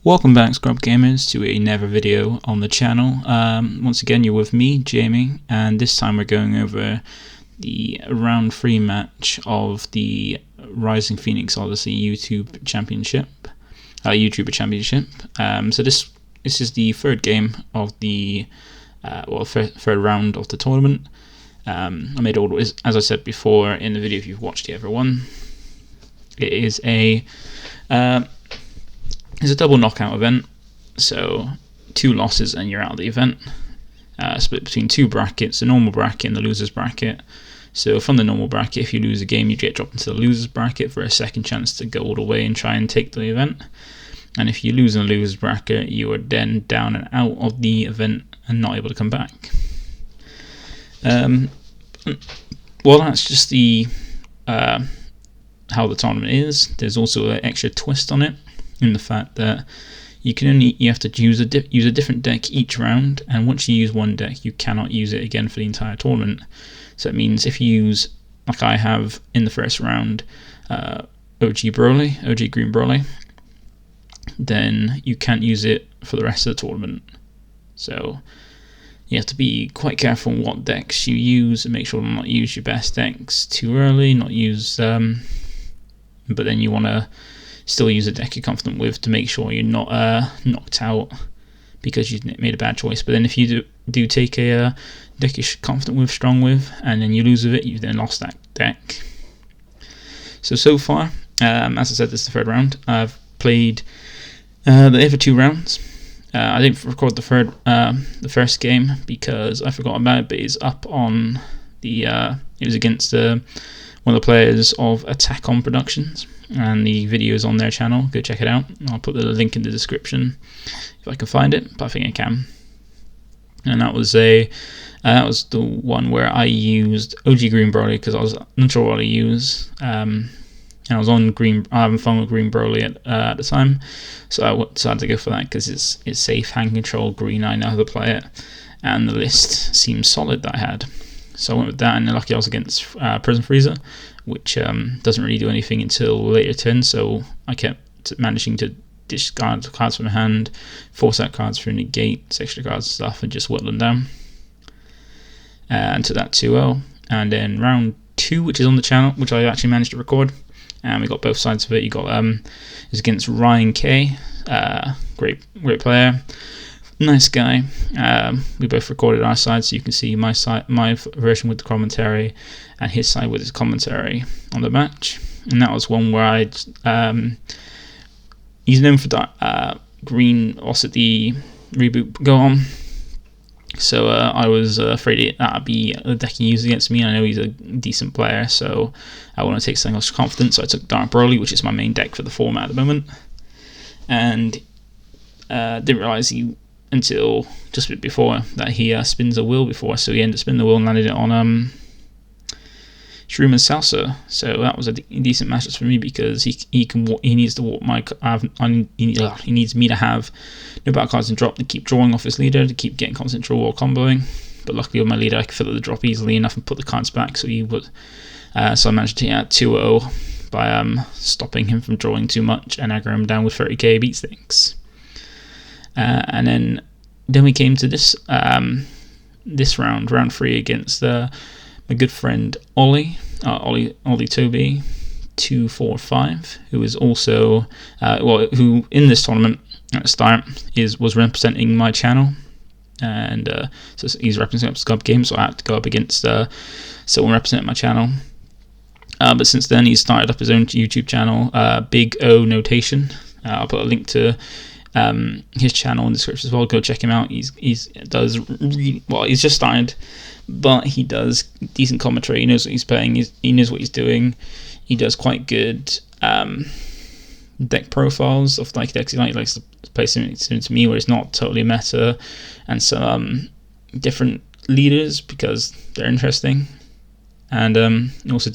Welcome back, ScrubGamers, to another video on the channel. Once again, you're with me, Jamie, and this time we're going over the round 3 match of the RisingPhoenixOdyssey YouTuber Championship. So this is the third game of the third round of the tournament. I made all, as I said before in the video, if you've watched the other one, it is it's a double knockout event, so 2 losses and you're out of the event. Split between 2 brackets, the normal bracket and the loser's bracket. So from the normal bracket, if you lose a game, you get dropped into the loser's bracket for a second chance to go all the way and try and take the event. And if you lose in the loser's bracket, you are then down and out of the event and not able to come back. Well, that's just the how the tournament is. There's also an extra twist on it, in the fact that you have to use a different deck each round, and once you use one deck, you cannot use it again for the entire tournament. So it means if you use, like I have in the first round, OG Green Broly, then you can't use it for the rest of the tournament. So you have to be quite careful on what decks you use and make sure to not use your best decks too early, but then you want to still use a deck you're confident with to make sure you're not knocked out because you made a bad choice. But then if you do take a deck you're confident with, strong with, and then you lose with it, you've then lost that deck. So far, as I said, this is the third round. I've played the other 2 rounds. I didn't record the first game because I forgot about it, but it's up on the it was against one of the players of Attack On Productions, and the video is on their channel. Go check it out. I'll put the link in the description if I can find it, but I think I can. And that was the one where I used OG Green Broly because I was not sure what to use. And I was on having fun with Green Broly at the time, so I decided to go for that because it's safe, hand control, green. I know how to play it, and the list seems solid that I had. So I went with that, and luckily I was against Prison Freezer, which doesn't really do anything until later turn, so I kept managing to discard cards from my hand, force out cards through negate, extra cards and stuff, and just whittle them down. And to that 2-0. And then round 2, which is on the channel, which I actually managed to record, and we got both sides of it. You got it's against Ryan K, great player. Nice guy. We both recorded our side, so you can see my version with the commentary and his side with his commentary on the match. And that was one where he's known for green loss at the reboot go on. So I was afraid that would be the deck he used against me. I know he's a decent player, so I want to take something else confident. So I took Dark Broly, which is my main deck for the format at the moment, and didn't realize until just a bit before that he spins a wheel before, so he ended up spinning the wheel and landed it on Shroom and Salsa. So that was a decent matchup for me because he needs to walk he needs me to have no battle cards and drop to keep drawing off his leader, to keep getting constant draw or comboing. But luckily with my leader I could fill out the drop easily enough and put the cards back, so he would. So I managed to take out 2-0 by stopping him from drawing too much and aggro him down with 30k beat sticks. And then we came to this round 3, against my good friend Ollie Toby 245, who is also who in this tournament at the start was representing my channel, and so he's representing ScrubGames, so I had to go up against someone representing my channel. But since then he's started up his own YouTube channel, Big O Notation. I'll put a link to his channel in the description as well. Go check him out. He's just started, but he does decent commentary. He knows what he's playing. He knows what he's doing. He does quite good deck profiles of like decks he likes to play something to me where it's not totally meta, and some different leaders because they're interesting. And he also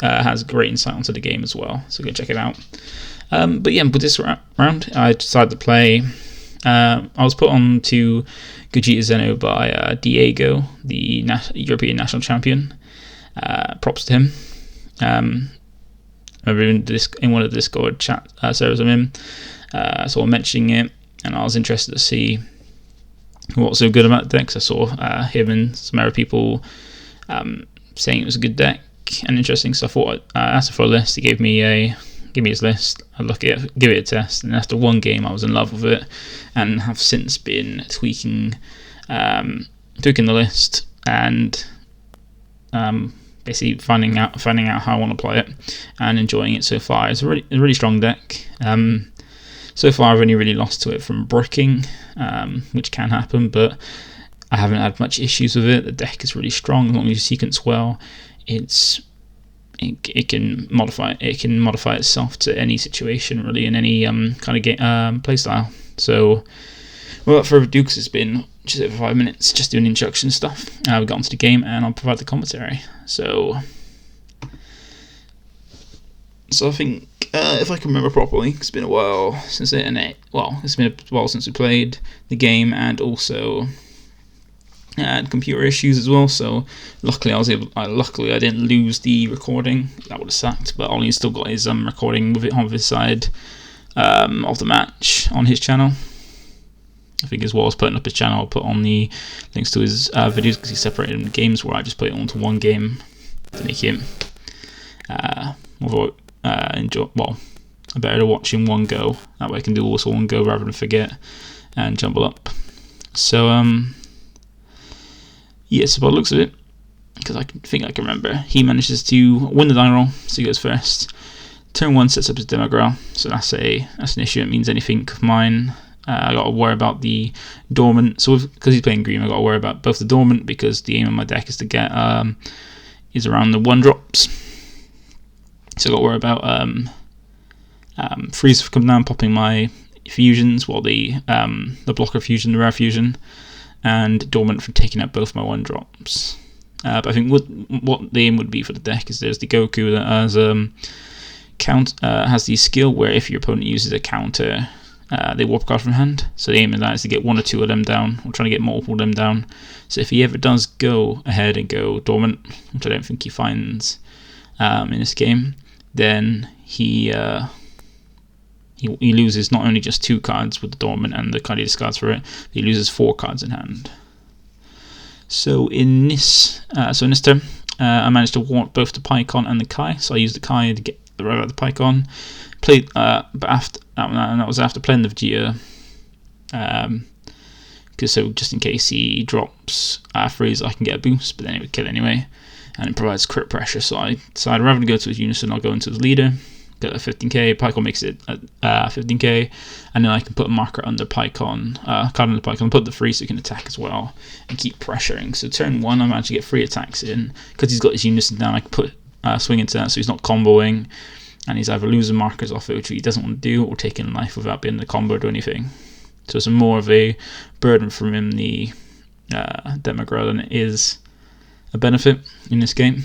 has great insight onto the game as well. So go check it out. But yeah, with this round, I decided to play. I was put on to Gogeta Xeno by Diego, the European national champion. Props to him. in one of the Discord chat servers I'm in. So I'm mentioning it, and I was interested to see what's so good about the deck. I saw him and some other people saying it was a good deck and interesting. So I thought I asked for a list. He gave me his list. I look at it, give it a test, and after one game I was in love with it, and have since been tweaking the list and basically finding out how I want to play it and enjoying it so far. It's a really strong deck. So far I've only really lost to it from bricking, which can happen, but I haven't had much issues with it. The deck is really strong as long as you sequence well. It can modify itself to any situation really, in any kind of game playstyle. So without further ado, because it's been just over 5 minutes just doing introduction stuff, we got onto the game and I'll provide the commentary. So I think if I can remember properly, it's been a while since it's been a while since we played the game, and also had computer issues as well. So luckily I didn't lose the recording. That would have sucked, but Ollie's still got his recording with it on his side of the match on his channel. I think as well as putting up his channel, I'll put on the links to his videos, because he separated the games, where I just put it onto one game to make him better to watch in one go. That way I can do also one go rather than forget and jumble up. So so by the looks of it, because I think I can remember, he manages to win the die roll, so he goes first. Turn 1 sets up his Demagra, so that's an issue. It means anything of mine. I got to worry about the dormant. So because he's playing green, I got to worry about both the dormant, because the aim of my deck is to get is around the 1-drops. So I got to worry about freeze coming down, popping my fusions, while the blocker fusion, the rare fusion, and dormant for taking out both my 1-drops. But I think what the aim would be for the deck is there's the Goku that has the skill where if your opponent uses a counter, they warp a card from hand. So the aim of that is to get 1 or 2 of them down, or trying to get multiple of them down. So if he ever does go ahead and go dormant, which I don't think he finds in this game, then he loses not only just 2 cards with the dormant and the card he discards for it, but he loses 4 cards in hand. So in this turn, I managed to warp both the Pycon and the Kai. So I used the Kai to get the right out of the Pycon. Played, but after and that was after playing the Vegeta, because so just in case he drops freeze, I can get a boost, but then it would kill anyway, and it provides crit pressure. So I decided rather than go to his unison, I'll go into his leader, get a 15k. Pycon makes it 15k, and then I can put a marker under Pycon, card under Pycon, put the freeze so he can attack as well and keep pressuring. So turn 1, I managed to get 3 attacks in because he's got his unison down. I can put swing into that so he's not comboing, and he's either losing markers off it, which he doesn't want to do, or taking life without being the comboed or anything. So it's more of a burden from him, the Demagra, than it is a benefit in this game.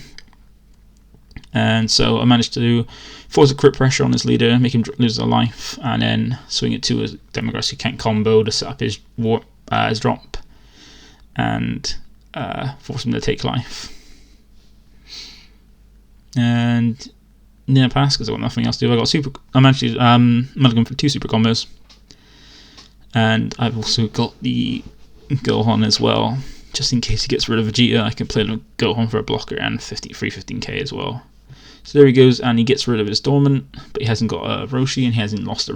And so I managed to force a crit pressure on his leader, make him lose a life, and then swing it to his Demagra so he can't combo to set up his drop, and force him to take life. And then I passed because I got nothing else to do. I managed to mulligan for 2 super combos, and I've also got the Gohan as well, just in case he gets rid of Vegeta. I can play Gohan for a blocker and 15k as well. So there he goes, and he gets rid of his dormant, but he hasn't got a Roshi, and he hasn't dropped a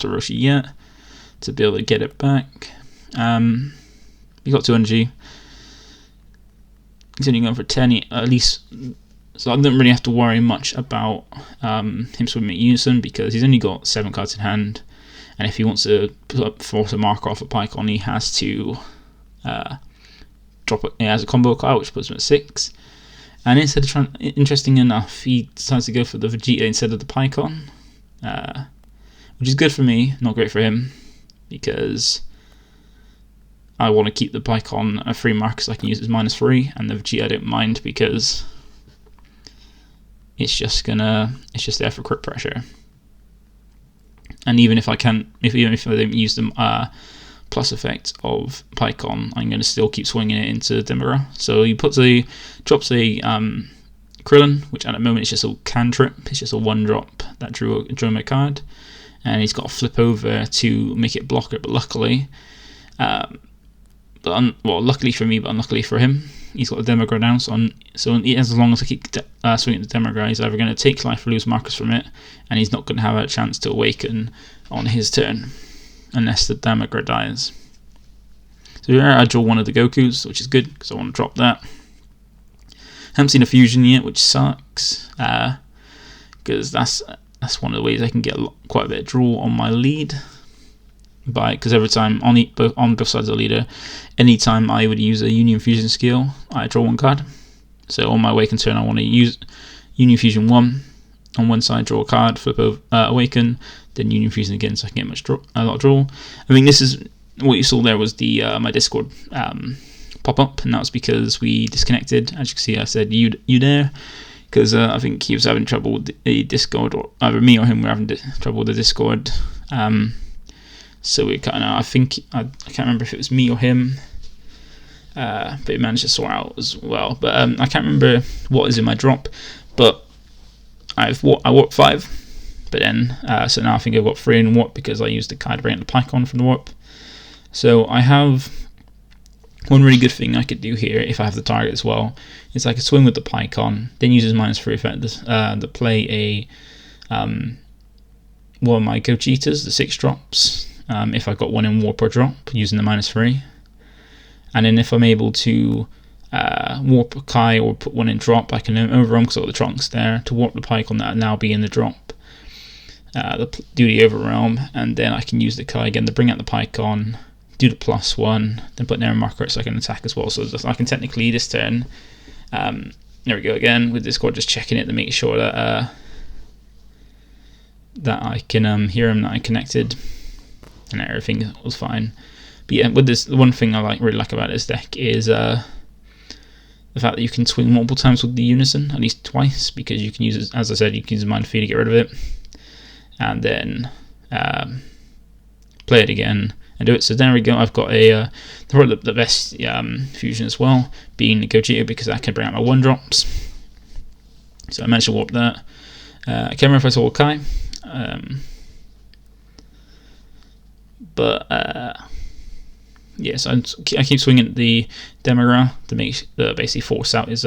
Roshi yet to be able to get it back. He got 2 energy. He's only going for 10 at least. So I don't really have to worry much about him swimming at unison, because he's only got 7 cards in hand, and if he wants to force a marker off a Pycon, he has to drop it as a combo card, which puts him at 6. And instead of interesting enough, he decides to go for the Vegeta instead of the Pycon, which is good for me, not great for him, because I want to keep the Pycon a free marker so I can use it as -3, and the Vegeta I don't mind because it's just there for crit pressure. And even if I don't use the plus effect of Pycon, I'm going to still keep swinging it into Demagra. So he drops a Krillin, which at the moment is just a cantrip. It's just a 1-drop that drew my card, and he's got to flip over to make it block it. But luckily, luckily for me, but unluckily for him, he's got a Demagra down. So as long as I keep swinging the Demagra, he's either going to take life or lose markers from it, and he's not going to have a chance to awaken on his turn unless the Demagra dies. So here I draw one of the Gokus, which is good because I want to drop that. Haven't seen a fusion yet, which sucks, because that's one of the ways I can get quite a bit of draw on my lead. Because every time on both sides of the leader, anytime I would use a Union Fusion skill, I draw one card. So on my awaken turn, I want to use Union Fusion 1 on one side, draw a card, flip over, awaken, then Union Fusion again, so I can get a lot of draw. I mean, this is what you saw there was the my Discord pop up, and that was because we disconnected. As you can see, I said you there, because I think he was having trouble with the Discord, or either me or him were having trouble with the Discord. So we kind of, I can't remember if it was me or him, but he managed to sort out as well. But I can't remember what is in my drop, but I warped 5, but then so now I think I've got 3 in warp because I used the Kai to bring out the Pycon from the warp. So I have one really good thing I could do here if I have the target as well, is I could swing with the Pycon, then use his -3 effect to play one of my Gogetas, the 6 drops, if I've got one in warp or drop using the -3, and then if I'm able to warp a Kai or put one in drop, I can overrun because I've got the Trunks there to warp the Pycon that now be in the drop, do the overwhelm, and then I can use the Kai again to bring out the Pycon, do the +1, then put an error marker so I can attack as well. So I can technically this turn, there we go again with Discord, just checking it to make sure that that I can hear him, that I connected, and everything was fine. But yeah, with this, the one thing I really like about this deck is the fact that you can swing multiple times with the Unison, at least twice, because you can use it, as I said, you can use a Mind Feed to get rid of it, and then play it again and do it. So there we go. I've got probably the best fusion as well, being the Gogeta, because I can bring out my 1-drops. So I managed to warp that. I can't remember if I saw Kai, but yeah, so I keep swinging the Demagra to make basically force out his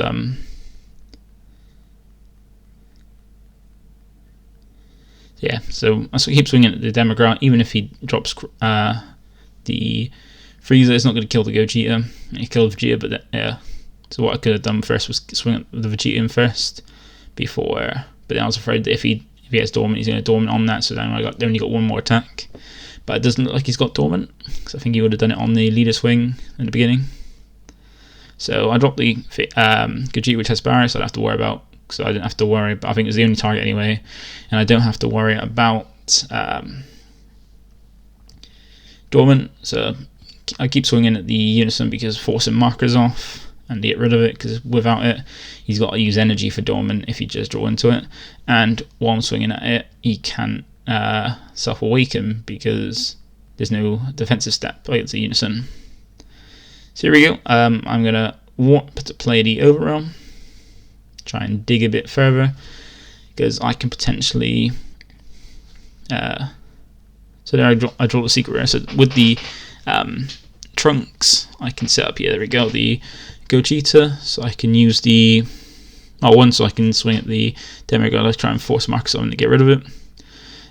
yeah. So I keep swinging at the Demagra, even if he drops the Freezer, it's not going to kill the Gogeta. He killed Vegeta, but yeah. So what I could have done first was swing at the Vegeta in first before, but then I was afraid that if he has Dormant, he's going to Dormant on that, so then I only got one more attack. But it doesn't look like he's got Dormant, because I think he would have done it on the leader swing in the beginning. So I dropped the Gogeta, which has Barrier, so I don't have to worry about, so I didn't have to worry, but I think it was the only target anyway, and I don't have to worry about Dormant. So I keep swinging at the Unison because forcing markers off and get rid of it, because without it he's got to use energy for Dormant if he just draw into it, and while I'm swinging at it he can't self-awaken because there's no defensive step against the Unison. So here we go. I'm going to warp to play the Overrealm, try and dig a bit further, because I can potentially so there I draw the secret rare. So with the Trunks I can set up here, there we go, the Gogeta, so I can use the so I can swing at the Demagogue, try and force markers on to get rid of it.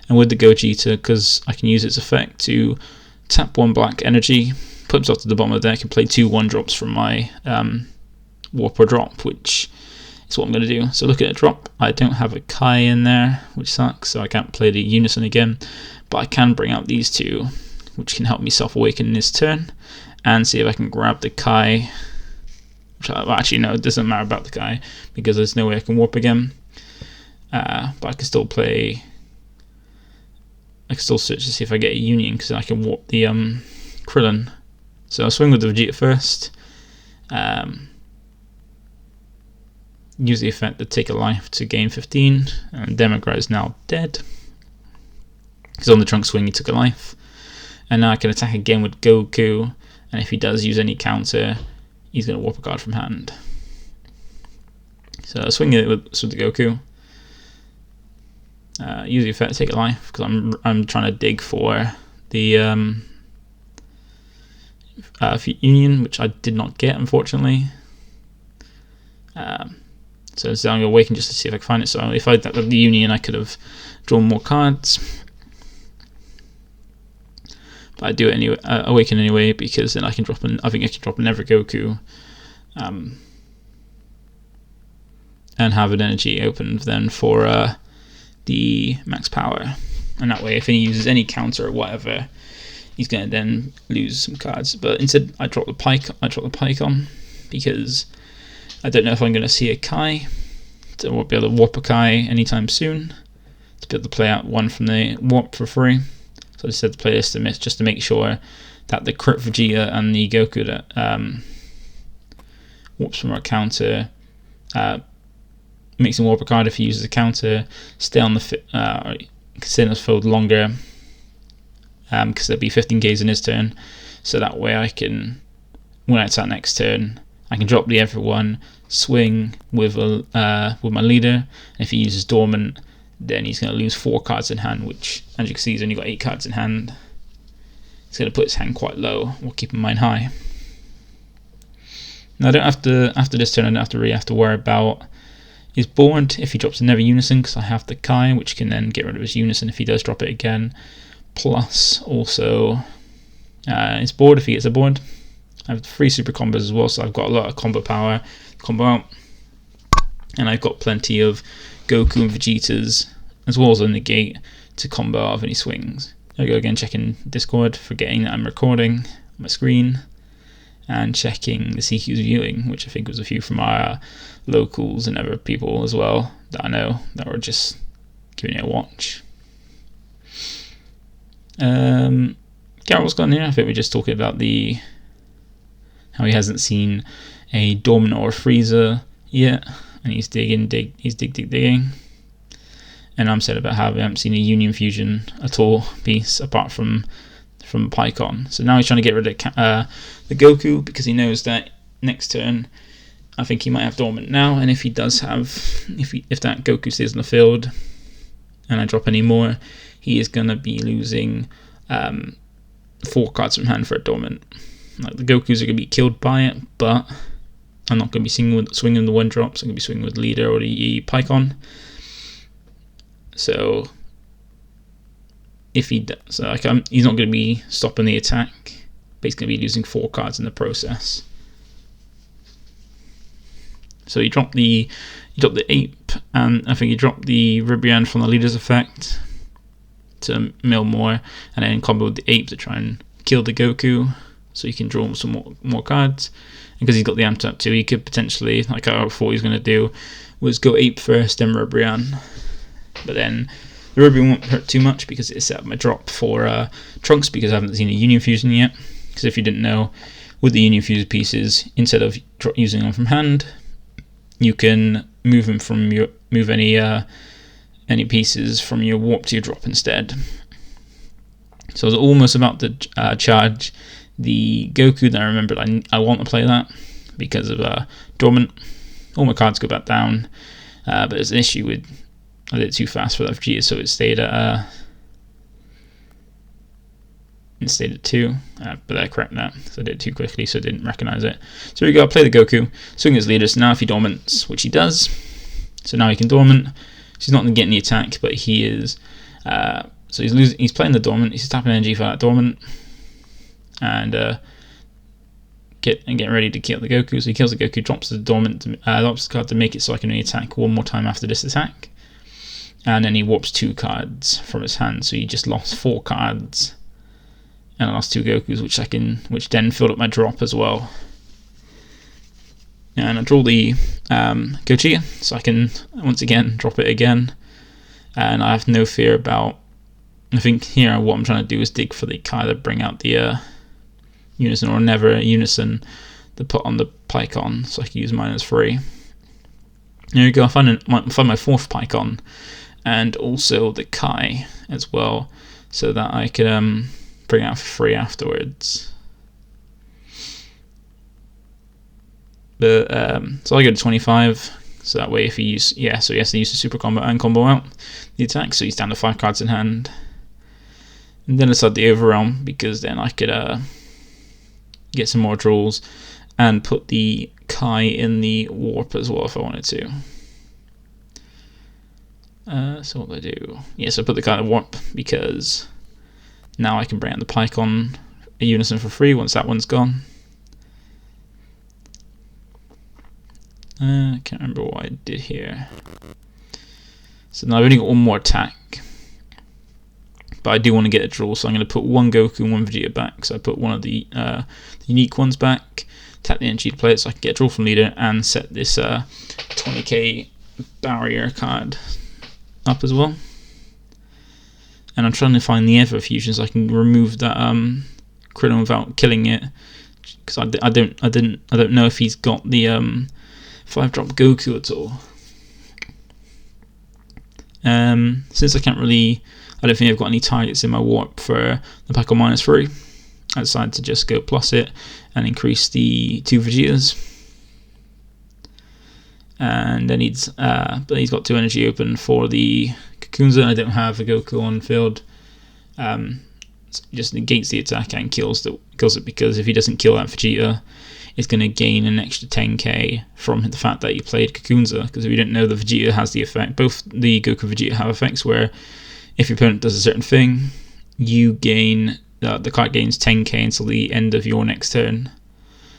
And with the Gogeta, because I can use its effect to tap 1 black energy, put himself to the bottom of the deck, and play 2 1-drops from my warp or drop, which is what I'm going to do. So look at a drop. I don't have a Kai in there, which sucks, so I can't play the Unison again, but I can bring out these 2, which can help me self-awaken in this turn, and see if I can grab the Kai. Well, actually, no, it doesn't matter about the Kai, because there's no way I can warp again. But I can still play. I can still search to see if I get a Union, because I can warp the Krillin. So I'll swing with the Vegeta first. Use the effect to take a life to gain 15, and Demagra is now dead, because on the Trunk swing he took a life. And now I can attack again with Goku, and if he does use any counter, he's going to warp a card from hand. So I'll swing it with the Goku. use the effect to take a life, because I'm trying to dig for the Union, which I did not get, unfortunately. So I'm going to awaken just to see if I can find it. So if I had the Union, I could have drawn more cards. But I do it anyway, awaken anyway, because then I can drop I think I can drop another Goku, and have an energy opened then for the max power. And that way, if he uses any counter or whatever, he's going to then lose some cards. But instead, I drop the Pike on, because I don't know if I'm going to see a Kai. So I won't be able to warp a Kai anytime soon to be able to play out one from the warp for free. So I decided to play this just to make sure that the crit Vegeta and the Goku that warps from our counter makes him warp a card if he uses a counter, stay on the stay in the field longer, because there'll be 15 Ks in his turn. So that way I can, when it's that next turn, I can drop the everyone, swing with my leader, and if he uses dormant, then he's going to lose 4 cards in hand, which, as you can see, he's only got 8 cards in hand. He's going to put his hand quite low while keeping mine high. Now I don't have to, after this turn, I don't really have to worry about his board if he drops another Unison, because I have the Kai, which can then get rid of his Unison if he does drop it again. Plus also his board if he gets a board. I have 3 super combos as well, so I've got a lot of combo power, combo out, and I've got plenty of Goku and Vegetas as well as a negate to combo out of any swings. There we go again, checking Discord, forgetting that I'm recording on my screen, and checking the CQ's viewing, which I think was a few from our locals and other people as well that I know that were just giving it a watch. Garrett's gone here. I think we're just talking about how he hasn't seen a Dormant or a Frieza yet, and he's digging. And I'm sad about how we haven't seen a Union Fusion at all piece apart from PyCon. So now he's trying to get rid of the Goku, because he knows that next turn I think he might have Dormant now, and if he does have, if that Goku stays on the field and I drop any more, he is going to be losing 4 cards from hand for a Dormant. Like, the Gokus are going to be killed by it, but I'm not going to be swinging the 1-drops. I'm going to be swinging with Leader or the PyCon. So if he does, he's not going to be stopping the attack, but he's going to be losing 4 cards in the process. So you drop the Ape, and I think you drop the Ribrian from the Leader's effect to mill more, and then combo with the Ape to try and kill the Goku, so you can draw some more cards. And because he's got the Amped up too, he could potentially, like I thought he was going to do, was go Ape first, then Ribrian. But then the Ribrian won't hurt too much because it set up my drop for Trunks, because I haven't seen a Union Fusion yet. Because if you didn't know, with the Union Fusion pieces, instead of using them from hand, you can move them from any pieces from your warp to your drop instead. So I was almost about to charge the Goku, then I remembered I want to play that because of Dormant. All my cards go back down, but there's an issue with I did it too fast for that Vegeta, so it stayed at 2, but I correct that, so I did it too quickly, so I didn't recognize it. So here we go, I play the Goku, swing his leader, so now if he dormants, which he does, so now he can dormant, so he's not going to get any attack, but he is, so he's playing the dormant, he's tapping energy for that dormant, and getting ready to kill the Goku, so he kills the Goku, drops the dormant, drops the card to make it so I can only attack 1 more time after this attack, and then he warps 2 cards from his hand, so he just lost 4 cards, and I lost 2 Gokus, which then filled up my drop as well. And I draw the Gogeta, so I can once again drop it again, and I have no fear about. I think here what I'm trying to do is dig for the Kai to bring out the Unison, or never Unison to put on the PyCon, so I can use mine as free. There you go. I find my 4th PyCon, and also the Kai as well, so that I can bring out for free afterwards. But so I go to 25, So that way if he use, so he has to use the super combo and combo out the attack, so he's down to 5 cards in hand. And then let's add the overwhelm, because then I could get some more draws and put the Kai in the warp as well if I wanted to. So what do I do? So I put the Kai in the warp because now I can bring out the Pike on a unison for free once that one's gone. I can't remember what I did here. So now I've only got one more attack, but I do want to get a draw, so I'm going to put one Goku and one Vegeta back. So I put one of the unique ones back, tap the energy to play it so I can get a draw from leader, and set this 20k barrier card up as well. And I'm trying to find the Ever fusion so I can remove that Krillin without killing it, because I don't know if he's got the 5-drop Goku at all. Since I don't think I've got any targets in my warp for the pack on -3, I decided to just go plus it and increase the 2 Vegetas. And then but he's got 2 energy open for the Cocoonza. I don't have a Goku on field. Just negates the attack and kills it, because if he doesn't kill that Vegeta, it's going to gain an extra 10k from the fact that you played Cocoonza. Because if you didn't know, the Vegeta has the effect, both the Goku and Vegeta have effects where if your opponent does a certain thing, you gain, the card gains 10k until the end of your next turn.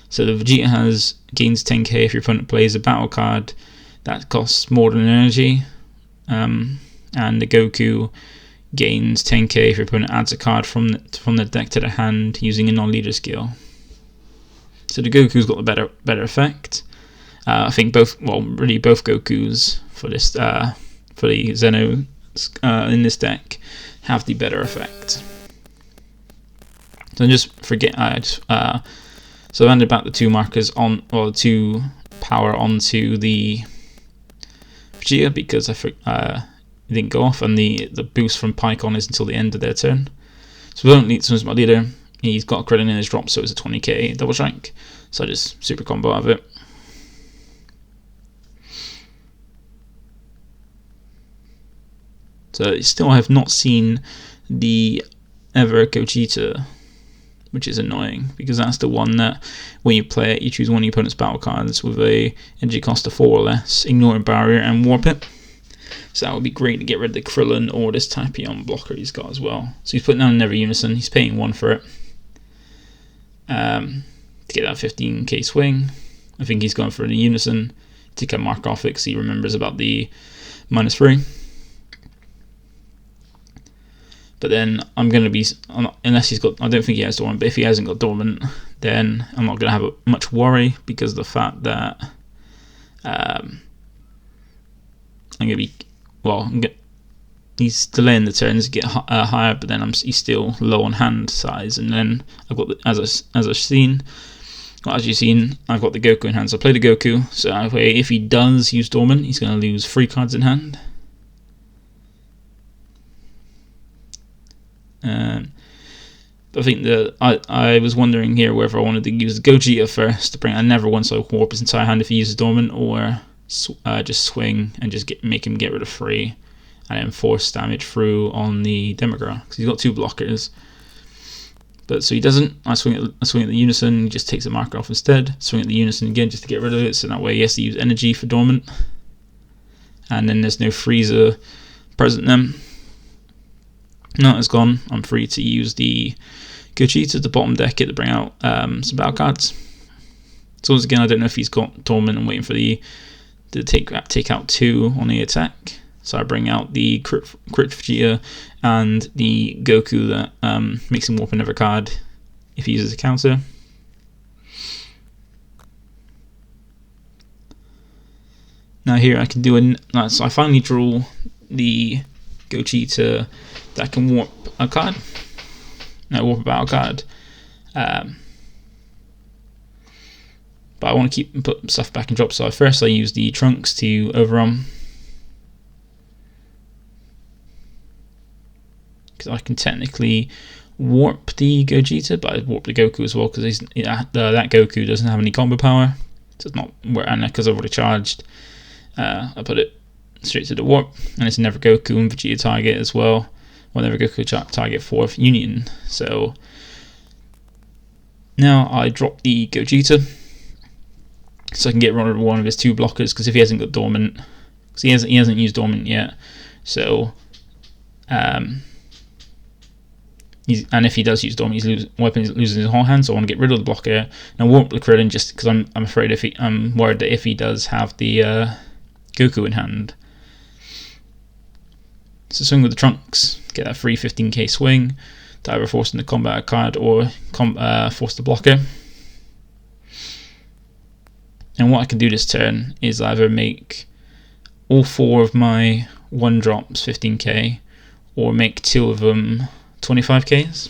So the Vegeta gains 10k if your opponent plays a battle card that costs more than energy, and the Goku gains 10k if your opponent adds a card from the deck to the hand using a non-leader skill. So the Goku's got the better effect. I think both Gokus for this for the Xeno in this deck have the better effect. So so I ended back the 2 markers on, or the 2 power onto the Vegeta, because it didn't go off, and the boost from Pycon is until the end of their turn. So we don't need, so as my leader, he's got a credit in his drop, so it's a 20k double strike. So I just super combo out of it. So still I have not seen the Ever Gogeta, which is annoying, because that's the one that when you play it, you choose one of your opponent's battle cards with a energy cost of 4 or less, ignore a barrier and warp it. So that would be great to get rid of the Krillin or this Tapion blocker he's got as well. So he's putting down another unison, he's paying 1 for it. To get that 15k swing. I think he's going for the unison to kind of mark off it because he remembers about the -3. But then I'm going to be, unless he's got, I don't think he has Dormant, but if he hasn't got Dormant, then I'm not going to have much worry, because of the fact that I'm going to be, he's delaying the turns to get higher, but then he's still low on hand size. And then I've got, as you've seen, I've got the Goku in hand, so I play the Goku, so that way if he does use Dormant, he's going to lose 3 cards in hand. I think that I was wondering here whether I wanted to use Gogeta first to bring out never once I warp his entire hand if he uses Dormant, or just swing and just make him get rid of 3 and then force damage through on the Demagogue, because he's got 2 blockers. But so he doesn't. I swing at the unison, he just takes the marker off instead. Swing at the unison again just to get rid of it, so that way he has to use energy for Dormant, and then there's no Frieza present then. Now it's gone, I'm free to use the Gogeta to bottom deck it to bring out some battle cards. So once again, I don't know if he's got Dormant. I'm waiting for to take out 2 on the attack. So I bring out the Crit Vegeta and the Goku that makes him warp another card if he uses a counter. Now here I can do so I finally draw the Gogeta that can warp a card. No, warp a battle card. But I want to put stuff back in drop, so first I use the Trunks to overrun, because I can technically warp the Gogeta, but I warp the Goku as well, because that Goku doesn't have any combo power, so it's not, and because I've already charged, I put it straight to the warp, and it's never Goku and Vegeta target as well. Well, never Goku target 4th Union. So now I drop the Gogeta, so I can get rid of one of his 2 blockers, because if he hasn't got dormant, because he hasn't used dormant yet, so and if he does use dormant, he's losing his whole hand. So I want to get rid of the blocker, and I warp the Krillin just because I'm afraid I'm worried that if he does have the Goku in hand. So swing with the Trunks, get that free 15k swing to either force into combat a card or force the blocker. And what I can do this turn is either make all 4 of my 1-drops 15k, or make 2 of them 25ks.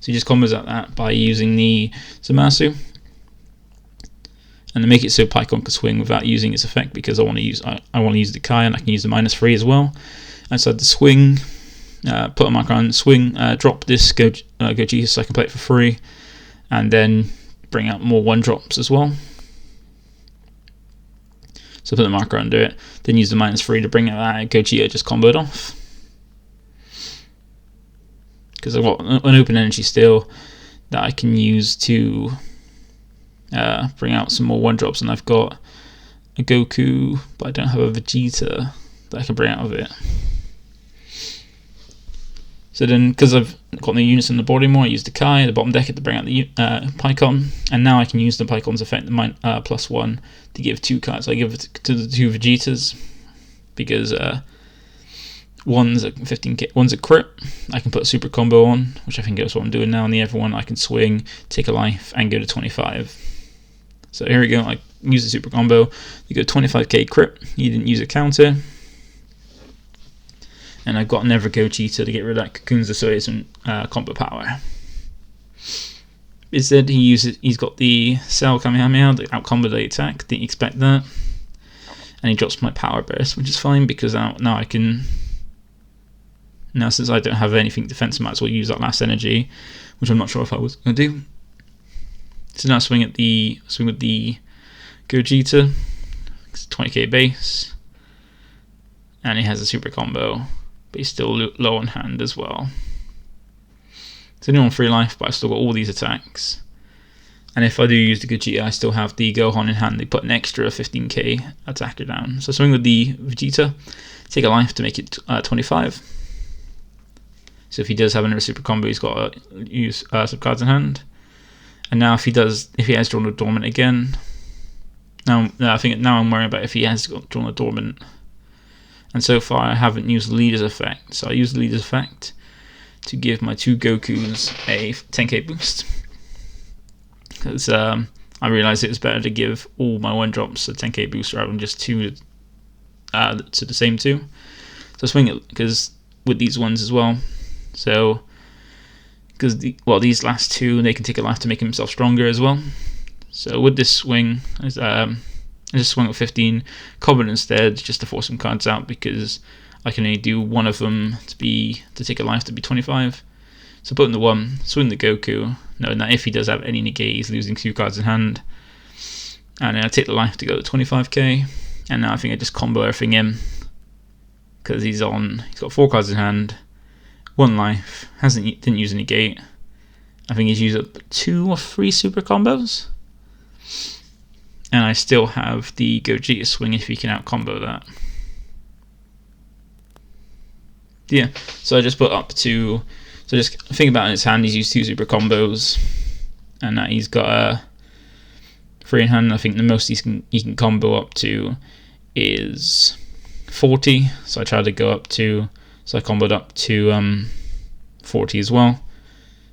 So he just combos at that by using the Zamasu, and to make it so Pycon can swing without using its effect, because I want to use the Kai, and I can use the -3 as well. And so the swing, put a marker on swing, drop this Gogeta so I can play it for free, and then bring out more 1-drops as well. So put the marker under it, then use the -3 to bring out that Gogeta just comboed off. Because I've got an open energy still that I can use to bring out some more 1-drops, and I've got a Goku, but I don't have a Vegeta that I can bring out of it. So then, because I've got no units on the board anymore, I use the Kai, the bottom deck to bring out the Pycon, and now I can use the Pycon's effect, the +1, to give 2 cards. I give it to the 2 Vegetas, because one's a 15k, one's a crit. I can put a super combo on, which I think is what I'm doing now, and the other one I can swing, take a life, and go to 25. So here we go, I use the super combo, you go 25k crit, you didn't use a counter, and I've got Never Gogeta to get rid of that Cocoon's Association combo power. Instead he's got the Cell Kamehameha, the out combo the attack, didn't expect that, and he drops my power burst, which is fine, because now I can, now since I don't have anything defensive, I might as well use that last energy, which I'm not sure if I was going to do. So now swing with the Gogeta, it's 20k base, and he has a super combo, but he's still low on hand as well. It's only on 3 life, but I've still got all these attacks. And if I do use the Gogeta, I still have the Gohan in hand. They put an extra 15k attacker down. So swing with the Vegeta, take a life to make it 25. So if he does have another super combo, he's got to use some cards in hand. And now if he has drawn a dormant again, now I'm worrying about if he has drawn a dormant. And so far I haven't used the leader's effect, so I use the leader's effect to give my 2 Gokus a 10k boost, because I realised it was better to give all my 1-drops a 10k boost rather than just 2 to the same 2. So swing it, because with these ones as well, so because these last 2, they can take a life to make himself stronger as well. So with this swing, I just swung at 15, combo instead, just to force some cards out, because I can only do one of them to take a life to be 25. So put in the 1, swing the Goku, knowing that if he does have any negate, he's losing 2 cards in hand. And then I take the life to go to 25k, and now I think I just combo everything in, because he's got 4 cards in hand, 1 life, didn't use any gate. I think he's used up 2 or 3 super combos, and I still have the Gogeta swing if he can out combo that. Yeah, so I just put up to, so just think about in his hand, he's used 2 super combos, and that he's got a 3 in hand. I think the most he can combo up to is 40, so I tried to go up to, so I comboed up to 40 as well,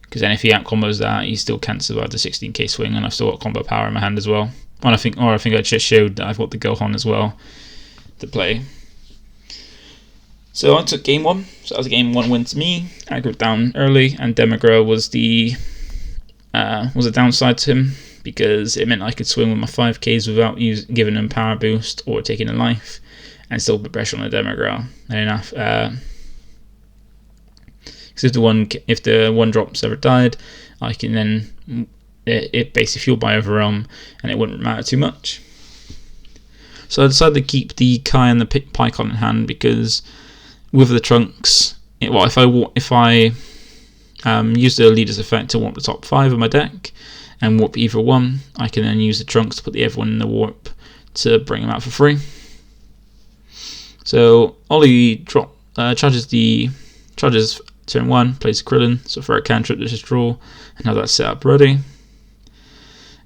because then if he out combos that, he still can't survive the 16k swing, and I've still got combo power in my hand as well. And I think I just showed that I've got the Gohan as well to play. So I took game 1, so that was a game 1 win to me. Aggro down early, and Demigra was a downside to him, because it meant I could swing with my 5ks without giving him power boost or taking a life, and still put pressure on the Demigra. And enough, because if the 1-drops ever died, I can then it basically fueled by Overwhelm, and it wouldn't matter too much. So I decided to keep the Kai and the Pycon in hand because with the Trunks, if I use the leader's effect to warp the top 5 of my deck and warp either one, I can then use the Trunks to put the everyone in the warp to bring them out for free. So Ollie charges turn 1, plays the Krillin, so for a cantrip, just draw, and have that set up ready.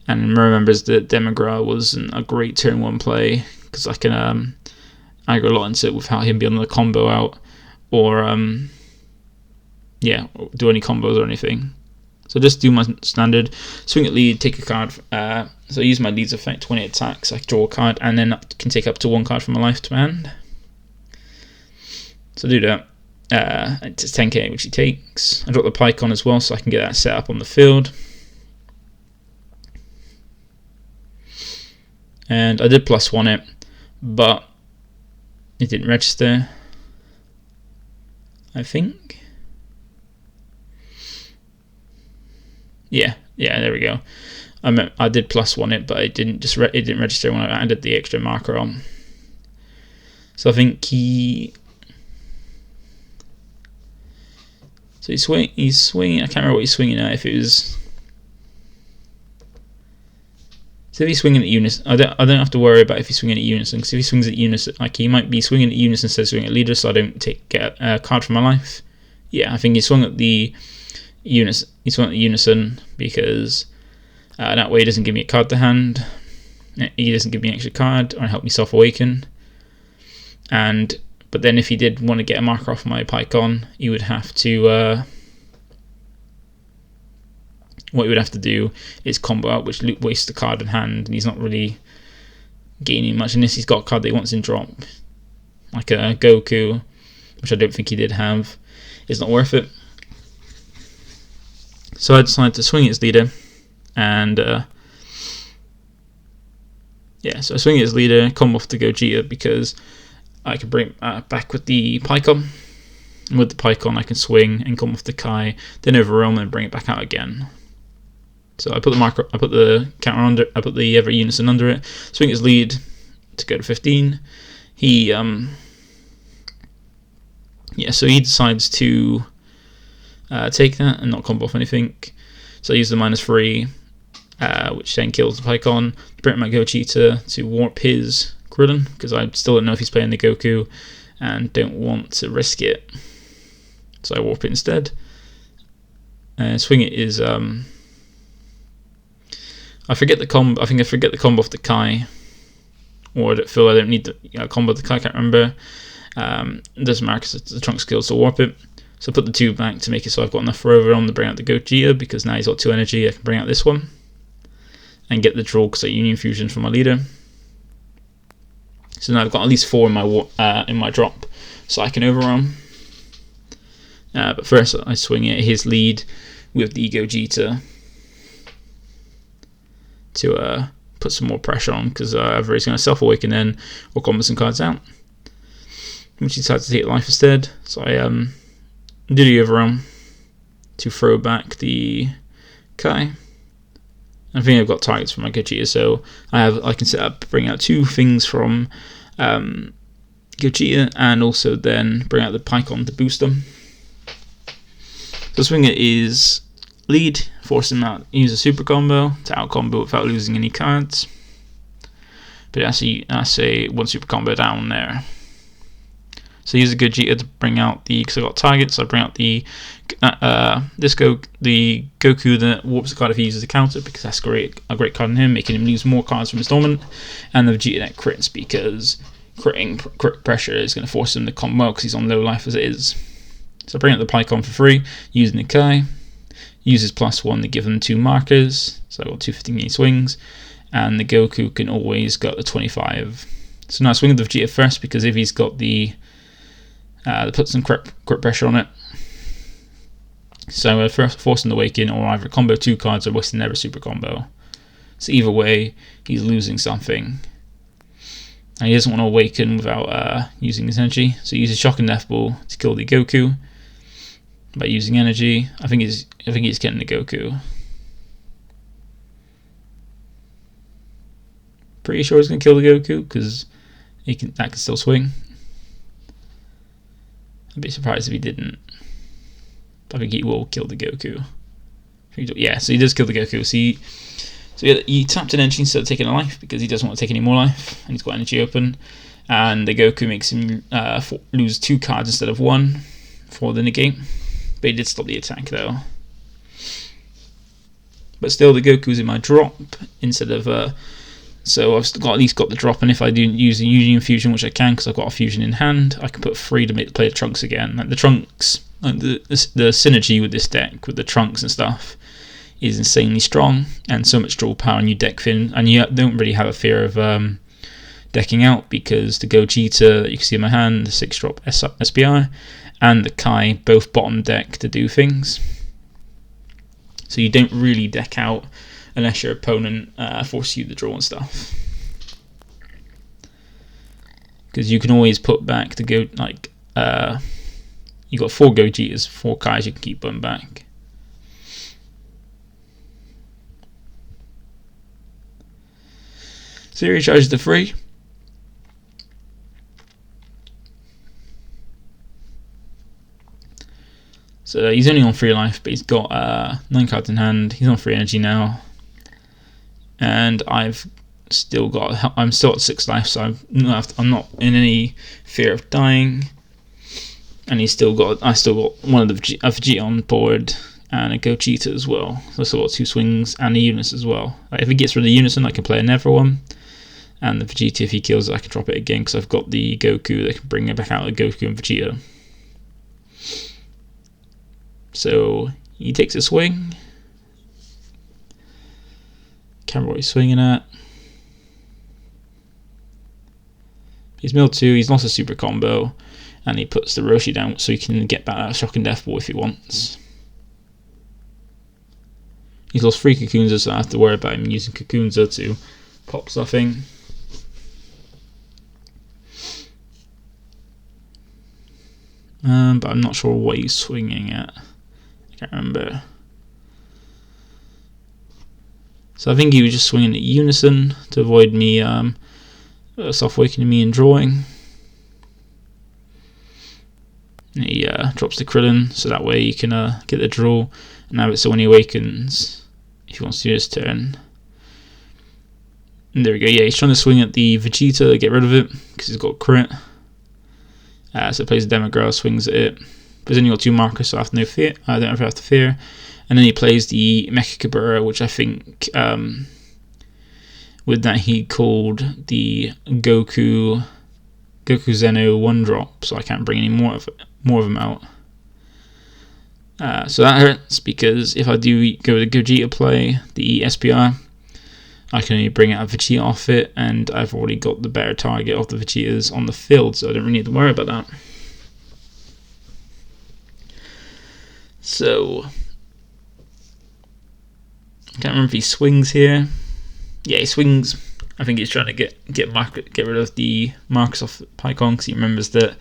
And remembers that Demigra wasn't a great turn 1 play because I can aggro a lot into it without him being able to combo out or do any combos or anything. So just do my standard swing at lead, take a card. So I use my lead's effect, 20 attacks, I draw a card, and then can take up to 1 card from my life to my hand. So do that. It's 10k, which he takes. I drop the Pycon as well, so I can get that set up on the field. And I did +1 it, but it didn't register, I think. Yeah, there we go. I did +1 it, but it didn't register when I added the extra marker on. So I think he's swinging. I can't remember what he's swinging at. If he's swinging at unison, I don't have to worry about if he's swinging at unison, because if he swings at unison, like he might be swinging at unison instead of swinging at leader, so I don't get a card from my life. Yeah, I think he swung at the unison. He swung at unison because that way he doesn't give me a card to hand. He doesn't give me an extra card or help me self-awaken. But then if he did want to get a marker off my Pycon, he would have to what he would have to do is combo out, which wastes the card in hand, and he's not really gaining much unless he's got a card that he wants in drop, like a Goku, which I don't think he did have. It's not worth it. So I decided to swing its leader, and so I swing its leader, combo off the Gogeta, because I can bring it back with the Pycon. And with the Pycon, I can swing and come off the Kai, then overwhelm and bring it back out again. So I put the counter under, I put the every unison under it, swing its lead to go to 15. He so he decides to take that and not combo off anything. So I use the -3, which then kills the Pycon, bring my Gogeta to warp his Krillin, because I still don't know if he's playing the Goku and don't want to risk it. So I warp it instead. Swing it is I forget the combo. I think I forget the combo off the Kai, or I feel I don't need the combo of the Kai. I can't remember. It doesn't matter because it's the Trunks skill, so warp it. So I put the 2 back to make it so I've got enough for overwhelm to bring out the Gogeta, because now he's got 2 energy. I can bring out this one and get the draw because I Union Fusion from my leader. So now I've got at least 4 in my drop, so I can overwhelm. But first I swing at his lead with the Gogeta to put some more pressure on, because either he's going to self-awaken then or combo some cards out, which he decides to take life instead. So I do the overwhelm to throw back the Kai. I think I've got targets for my Gogeta, so I can set up, bring out 2 things from Gogeta, and also then bring out the Pycon to boost them. So swing it is lead, force him out, use a super combo to out combo without losing any cards. But that's a 1 super combo down there. So use a Gogeta to bring out because I got targets. So I bring out the Goku that warps the card if he uses a counter, because that's a great card on him, making him lose more cards from his dominant, and the Vegeta that crits, because crit pressure is going to force him to combo because he's on low life as it is. So I bring out the Pycon for free using the Kai. Uses +1 to give them 2 markers, so I've got 2 15 swings, and the Goku can always go up to 25. So now I swing at the Vegeta first, because if he's got the put some crit pressure on it, so first force him to awaken, or either combo 2 cards or wasting never super combo. So either way, he's losing something, and he doesn't want to awaken without using his energy. So he uses Shock and Death Ball to kill the Goku by using energy. I think he's getting the Goku. Pretty sure he's going to kill the Goku, because that can still swing. I'd be surprised if he didn't. But I think he will kill the Goku. Yeah, so he does kill the Goku. So he tapped an energy instead of taking a life, because he doesn't want to take any more life, and he's got energy open. And the Goku makes him lose 2 cards instead of 1 for the negate. But he did stop the attack though. But still, the Goku's in my drop instead of... so I've at least got the drop, and if I do use the Union Fusion, which I can because I've got a fusion in hand, I can put 3 to play the Trunks again. Like the Trunks, like the synergy with this deck, with the Trunks and stuff, is insanely strong, and so much draw power, and you deck thin, and you don't really have a fear of decking out, because the Gogeta that you can see in my hand, the 6-drop SPI, and the Kai both bottom deck to do things. So you don't really deck out unless your opponent forces you to draw and stuff. Because you can always put back the you got 4 Gogetas, 4 Kais, you can keep them back. So he recharges the 3. So he's only on 3 life, but he's got 9 cards in hand. He's on 3 energy now, and I'm still at 6 life, so I'm not in any fear of dying. And I still got one of a Vegeta on board, and a Gogeta as well. So I still got 2 swings and a Unis as well. Like if he gets rid of the Unison, I can play another one. And the Vegeta, if he kills it, I can drop it again, because I've got the Goku that can bring it back out of Goku and Vegeta. So he takes a swing. Can't remember what he's swinging at. He's milled 2, he's lost a super combo, and he puts the Roshi down so he can get back out Shock and Death Ball if he wants. He's lost 3 Kakunza, so I have to worry about him using Kakunza to pop stuffing. But I'm not sure what he's swinging at. I can't remember. So I think he was just swinging at Unison to avoid me soft awakening me and drawing. And he drops the Krillin, so that way he can get the draw and have it so when he awakens, if he wants to do his turn. And there we go. Yeah, he's trying to swing at the Vegeta to get rid of it because he's got crit. So he plays the Demogorgon, swings at it. But he's only got 2 markers, so I have no fear. I don't ever have to fear. And then he plays the Mecha Kabura, which I think with that he called the Goku Xeno 1-drop, so I can't bring any more of them out. So that hurts, because if I do go to Gogeta play the SPR, I can only bring out a Vegeta off it, and I've already got the better target of the Vegetas on the field, so I don't really need to worry about that. So I can't remember if he swings here. Yeah, he swings. I think he's trying to get rid of the marks off Pycon, because he remembers that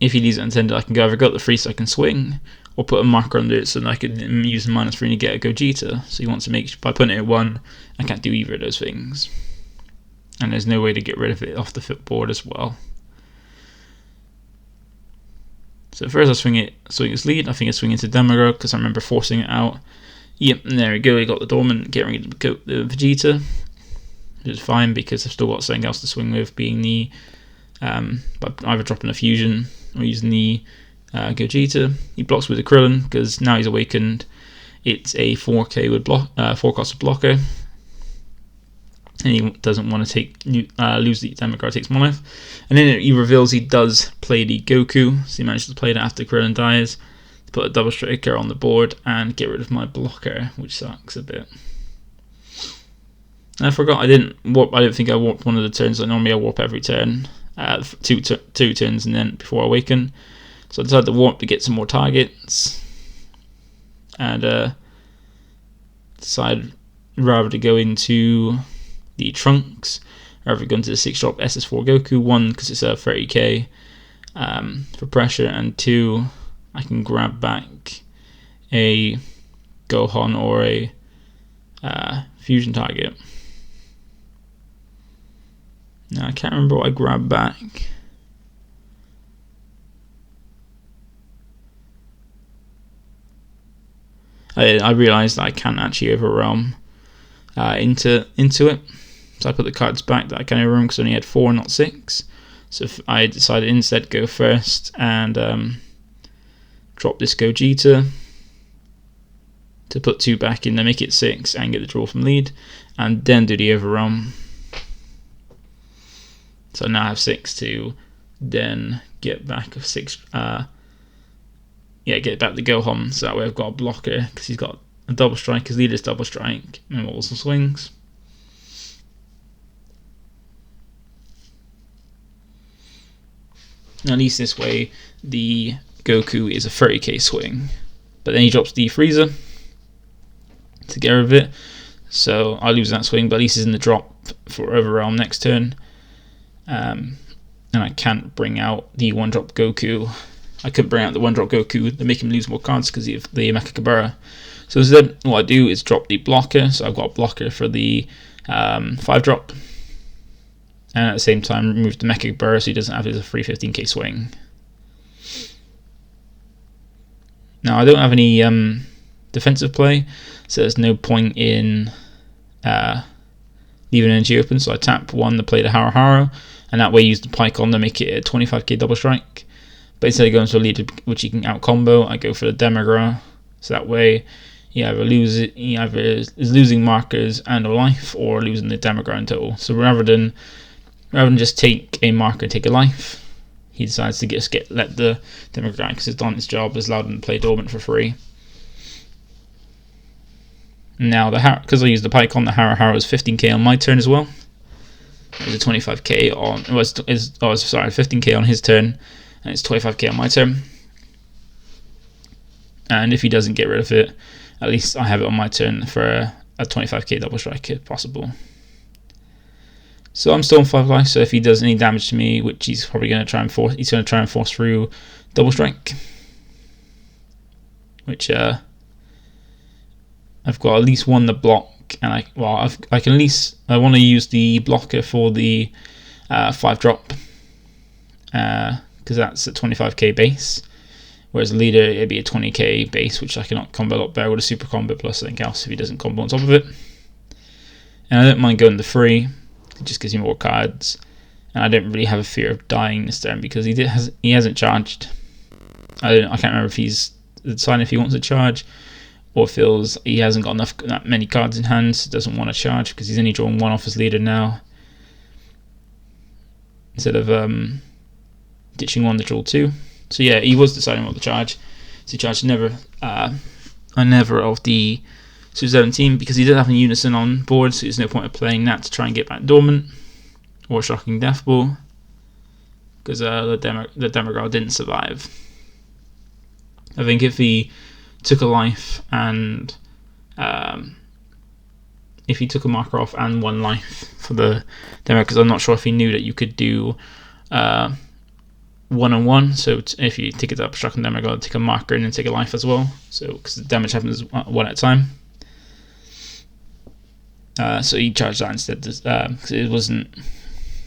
if he leaves it untended, I can go either got the 3 so I can swing, or put a marker under it so that I can use the -3 to get a Gogeta. So he wants to make sure by putting it at 1, I can't do either of those things. And there's no way to get rid of it off the board as well. So first I swing his lead. I think I swing into Demogorgon because I remember forcing it out. Yep, and there we go. He got the dormant, getting rid of the Vegeta, which is fine because I've still got something else to swing with, being the by either dropping a fusion or using the Gogeta. He blocks with the Krillin because now he's awakened. It's a 4K with 4-cost blocker, and he doesn't want to lose the Demogorgon, takes 1 life. And then he reveals he does play the Goku, so he manages to play that after Krillin dies, to put a double striker on the board and get rid of my blocker, which sucks a bit. And I forgot I didn't warp. I don't think I warped one of the turns. Like normally I warp every turn, two turns, and then before I awaken. So I decided to warp to get some more targets, and decided rather to go into the Trunks, rather go into the 6-drop SS4 Goku. 1, because it's a 30k for pressure, and 2, I can grab back a Gohan or a fusion target. Now I can't remember what I grabbed back. I realised that I can't actually overwhelm into it. So I put the cards back that I can overwhelm because I only had 4, not 6. So if I decided instead to go first and drop this Gogeta to put 2 back in, then make it 6 and get the draw from lead, and then do the overwhelm. So now I have 6 to then get back of 6. Get back the Gohan. So that way I've got a blocker because he's got a double strike. His leader's double strike and also swings. At least this way the Goku is a 30k swing, but then he drops the Frieza to get rid of it, so I lose that swing, but at least he's in the drop for overwhelm next turn. And I can't bring out the 1-drop Goku. I couldn't bring out the 1-drop Goku to make him lose more cards because of the Mechakabura. So instead what I do is drop the blocker, so I've got a blocker for the 5-drop. And at the same time remove the Mechakabura so he doesn't have his free 15k swing. Now I don't have any defensive play, so there's no point in leaving energy open, so I tap 1 to play the Haruharu, and that way use the Pycon to make it a 25k double strike. But instead of going to a leader which you can out combo, I go for the Demigra, so that way he either is losing markers and a life, or losing the Demigra in total. So rather than just take a marker and take a life, he decides to let the Demigra, because it's done its job, has allowed him to play Dormant for free. Now because I used the Pycon, the Haruharu is 15k on my turn as well. There's a 25k on 15k on his turn, and it's 25k on my turn. And if he doesn't get rid of it, at least I have it on my turn for a 25k double strike if possible. So I'm still on 5 life, so if he does any damage to me, which he's probably going to try and force through double strike, which I've got at least 1 to block, and I want to use the blocker for the 5-drop, because that's at 25k base, whereas the leader it'd be a 20k base, which I cannot combo a lot better with a super combo plus something else if he doesn't combo on top of it. And I don't mind going to free. It just gives me more cards, and I don't really have a fear of dying this turn because he hasn't charged. I can't remember if he's deciding if he wants to charge, or feels he hasn't got that many cards in hand, so doesn't want to charge because he's only drawn 1 off his leader now, instead of ditching 1 to draw 2. So yeah, he was deciding what to charge. So he charged never of the Super 17 because he didn't have any Unison on board, so there's no point of playing that to try and get back Dormant or Shocking Death Ball, because the Demigra didn't survive. I think if he took a life and if he took a marker off and 1 life for the Demigra, because I'm not sure if he knew that you could do 1-on-1, so if you take it up Shocking Demigra, take a marker and then take a life as well, so because the damage happens 1 at a time. So he charged that instead because it wasn't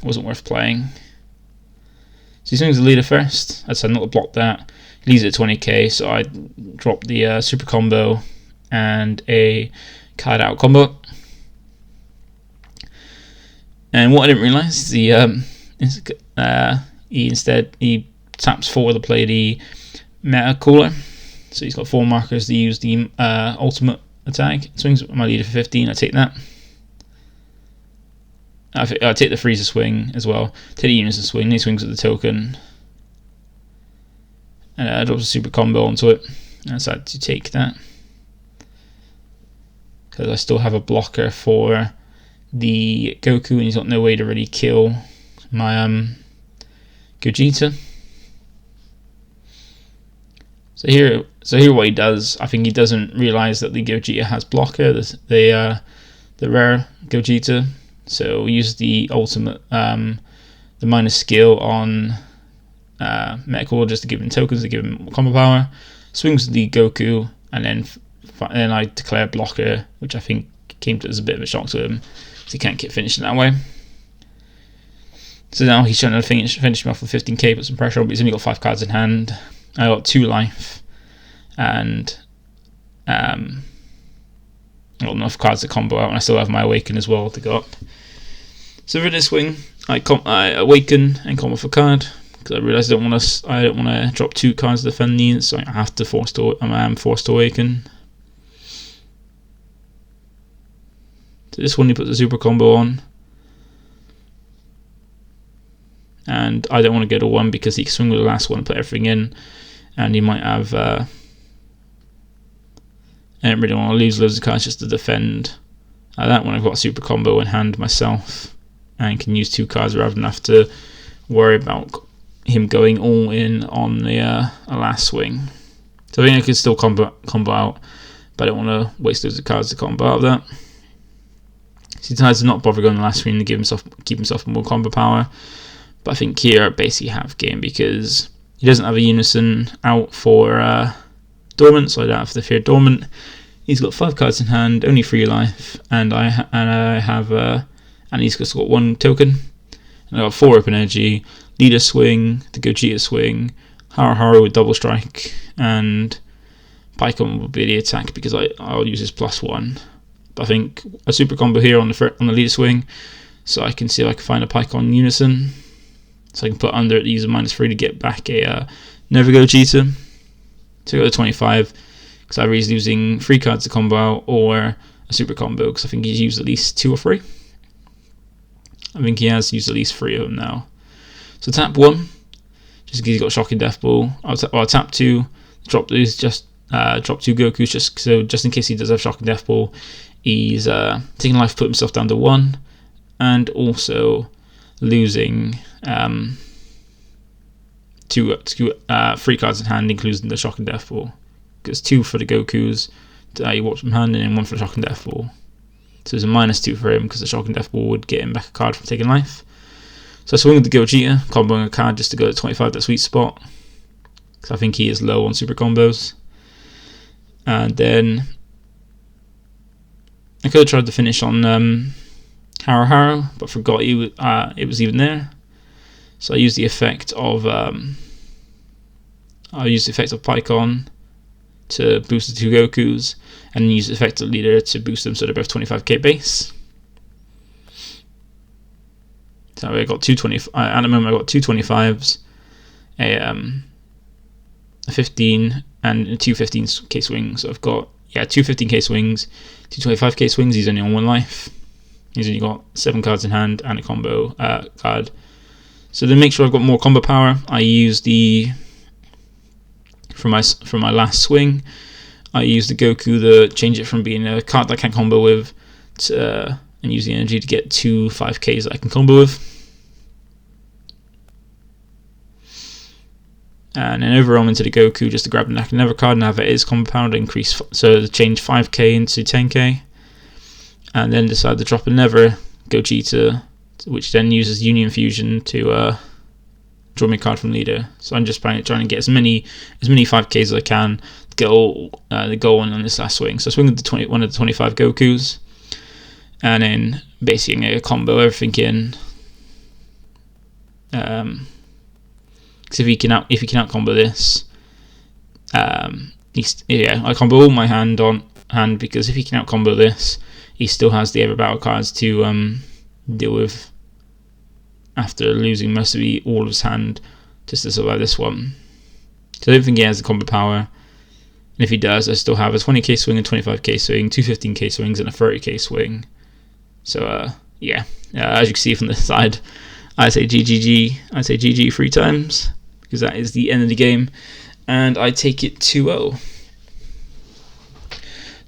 worth playing. So he swings the leader first. I decided not to block that. He leaves it at 20k, so I drop the super combo and a card out combo. And what I didn't realise is he taps 4 to play the Meta Cooler. So he's got 4 markers to use the ultimate attack. Swings my leader for 15. I take that. I take the Frieza swing as well. Take the Unison swing. He swings with the token, and I drop a super combo onto it. I decided to take that because I still have a blocker for the Goku, and he's got no way to really kill my Gogeta. So here what he does, I think he doesn't realise that the Gogeta has blocker, the rare Gogeta. So we use the ultimate, the minus skill on Mechacooler just to give him tokens, to give him combo power. Swings the Goku, and then I declare blocker, which I think came as a bit of a shock to him, because he can't get finished in that way. So now he's trying to finish me off with 15k, put some pressure on, but he's only got 5 cards in hand. I got 2 life, and I got enough cards to combo out, and I still have my Awaken as well to go up. So for this swing, I Awaken and combo for card, because I realised I don't want to drop 2 cards to defend these, so I have to I'm forced to Awaken. So this one he puts a super combo on, and I don't want to go to 1 because he can swing with the last one and put everything in, and he might have I don't really want to lose loads of cards just to defend that one. I've got a super combo in hand myself and can use 2 cards rather than have to worry about him going all in on the last swing. So I think I could still combo out, but I don't want to waste loads of cards to combo out of that. So he decides to not bother going the last swing to keep himself more combo power. But I think here I basically have game because he doesn't have a Unison out for Dormant, so I don't have to fear Dormant. He's got 5 cards in hand, only 3 life, and he's just got 1 token. And I got 4 open energy, Leader swing, the Gogeta swing, Haru with double strike, and Pycon will be the attack because I'll use his +1. But I think a super combo here on the Leader swing, so I can see if I can find a Pycon Unison. So I can put under it, use a -3 to get back a Never Gogeta. So I go to 25, because either he's losing 3 cards to combo out or a super combo, because I think he's used at least 2 or 3. I think he has used at least 3 of them now. So tap 1, just because he's got Shocking Death Ball. I'll tap 2, drop these, drop 2 Gokus, just in case he does have Shocking Death Ball. He's taking life, put himself down to 1, and also losing 3 cards in hand, including the Shock and Death Ball. Because 2 for the Gokus, he walks from hand, and then 1 for the Shock and Death Ball. So there's a -2 for him because the Shock and Death Ball would get him back a card from taking life. So I swing with the Gogeta, comboing a card just to go to 25, that sweet spot, because I think he is low on super combos. And then I could have tried to finish on Haru, but forgot it was even there. So I used the effect of Pycon to boost the 2 Gokus, and use the effect of Leader to boost them so they're both 25k base. So I got at the moment I got 2 25s, a 15, and 2 15k swings. So I've got 2 15k swings, 2 25k swings. He's only on 1 life. He's only got 7 cards in hand and a combo card. So to make sure I've got more combo power, I use from my last swing, I use the Goku to change it from being a card that I can't combo with to, and use the energy to get 2 5ks that I can combo with. And then overall into the Goku just to grab another card and have it is combo power to increase, so to change 5k into 10k. And then decide to drop another Gogeta, which then uses Union Fusion to draw me a card from Leader. So I'm just trying to get as many 5ks as I can to get the goal on this last swing. So I swing with one of the 25 Gokus, and then basically a combo everything in. Because if he can out combo this, I combo all my hand because if he can out combo this, he still has the other battle cards to deal with after losing most of all of his hand just to survive this one. So I don't think he has the combo power, and if he does, I still have a 20k swing, a 25k swing, 2 15k swings, and a 30k swing. So as you can see from the side, I say GG 3 times because that is the end of the game, and I take it 2-0.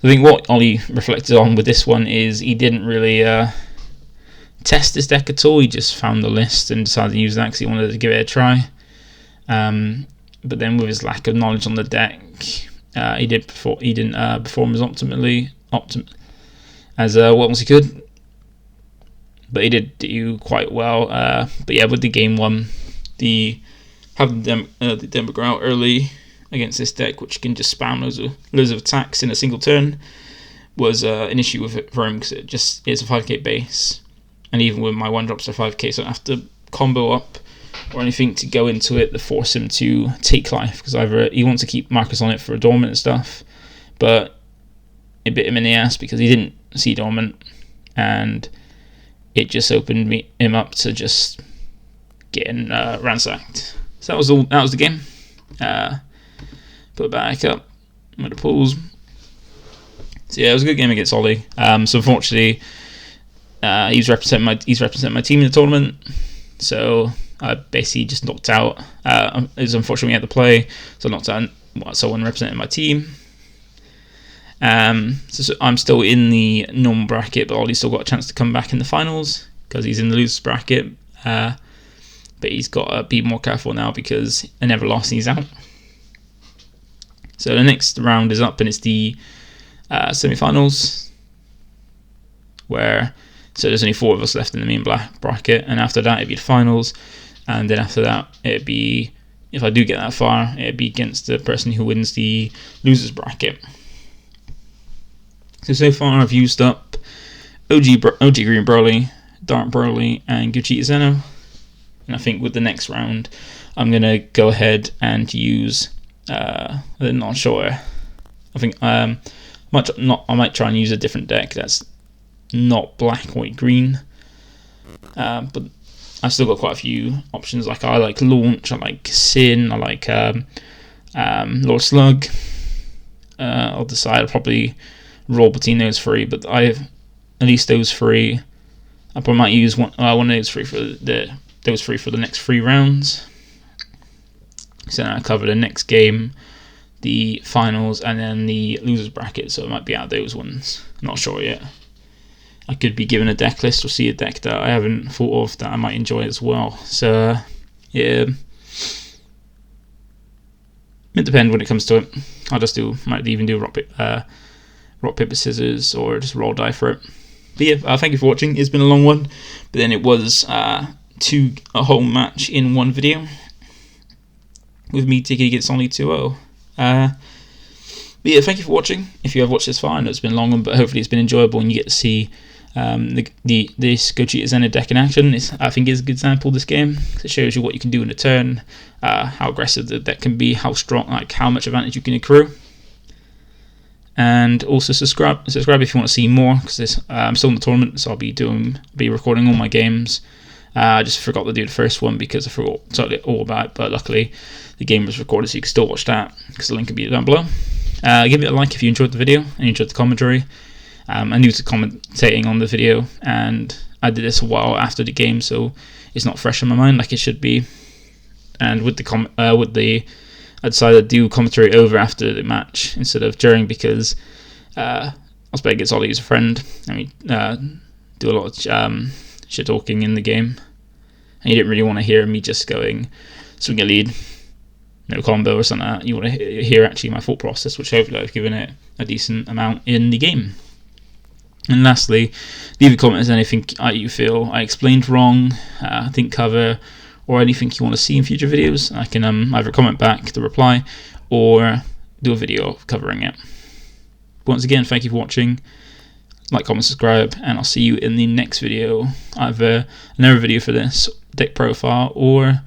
I think what Ollie reflected on with this one is he didn't really test this deck at all. He just found the list and decided to use that because he wanted to give it a try. But then with his lack of knowledge on the deck, he didn't perform as optimally as well as he could. But he did do quite well. But yeah, with the game one, having the Denver out early against this deck, which can just spam loads of attacks in a single turn, was an issue for him because it's a 5k base, and even with my 1-drops are 5k, so I have to combo up or anything to go into it that force him to take life, because either he wants to keep Marcus on it for dormant and stuff, but it bit him in the ass because he didn't see dormant, and it just opened him up to just getting ransacked. So that was all. That was the game. Put it back up with the pools. So yeah, it was a good game against Ollie. So unfortunately, he's representing my team in the tournament. So I basically just knocked out. It was unfortunate we had to play, so I knocked out someone representing my team. So I'm still in the normal bracket, but Ollie's still got a chance to come back in the finals because he's in the losers bracket. But he's got to be more careful now because I never lost and he's out. So the next round is up, and it's the semi-finals, where so there's only 4 of us left in the main bracket, and after that it'd be the finals, and then after that it'd be, if I do get that far, it'd be against the person who wins the losers bracket. So far I've used up OG Green Broly, Dark Broly, and Gogeta Xeno, and I think with the next round I'm gonna go ahead and use I'm not sure. I think I might try and use a different deck that's not black, white, green. But I've still got quite a few options. Like I like Launch, I like Sin, I like Lord Slug. I'll decide. I'll probably roll between those 3, but I have at least those 3. I probably might use one of those 3 for the next 3 rounds. So then I cover the next game, the finals, and then the losers bracket. So it might be out of those ones. I'm not sure yet. I could be given a deck list or see a deck that I haven't thought of that I might enjoy as well. So yeah, it depends when it comes to it. Might even do rock paper scissors, or just roll die for it. But yeah, thank you for watching. It's been a long one, but then it was a whole match in one video, with me taking against only 2-0. But yeah, thank you for watching. If you have watched this far, I know it's been a long one, but hopefully it's been enjoyable and you get to see this Gogeta Xeno deck in action. I think it's a good example of this game. It shows you what you can do in a turn, how aggressive the deck can be, how strong, like how much advantage you can accrue. And also subscribe if you want to see more, because I'm still in the tournament, so I'll be recording all my games. I just forgot to do the first one because I forgot totally all about it, but luckily the game was recorded, so you can still watch that, because the link will be down below. Give it a like if you enjoyed the video and you enjoyed the commentary. I'm new to commentating on the video, and I did this a while after the game, so it's not fresh in my mind like it should be. And I decided to do commentary over after the match instead of during, because I was playing against Ollie as a friend, and we do a lot of shit talking in the game, and you didn't really want to hear me just going swing a lead, no combo or something like that. You want to hear actually my thought process, which hopefully I've given it a decent amount in the game. And lastly, leave a comment as anything you feel I explained wrong, didn't cover, or anything you want to see in future videos. I can either comment back the reply or do a video covering it. But once again, thank you for watching. Like, comment, subscribe, and I'll see you in the next video. Either another video for this deck profile, or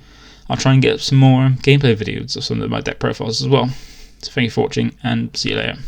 I'll try and get some more gameplay videos of some of my deck profiles as well. So thank you for watching, and see you later.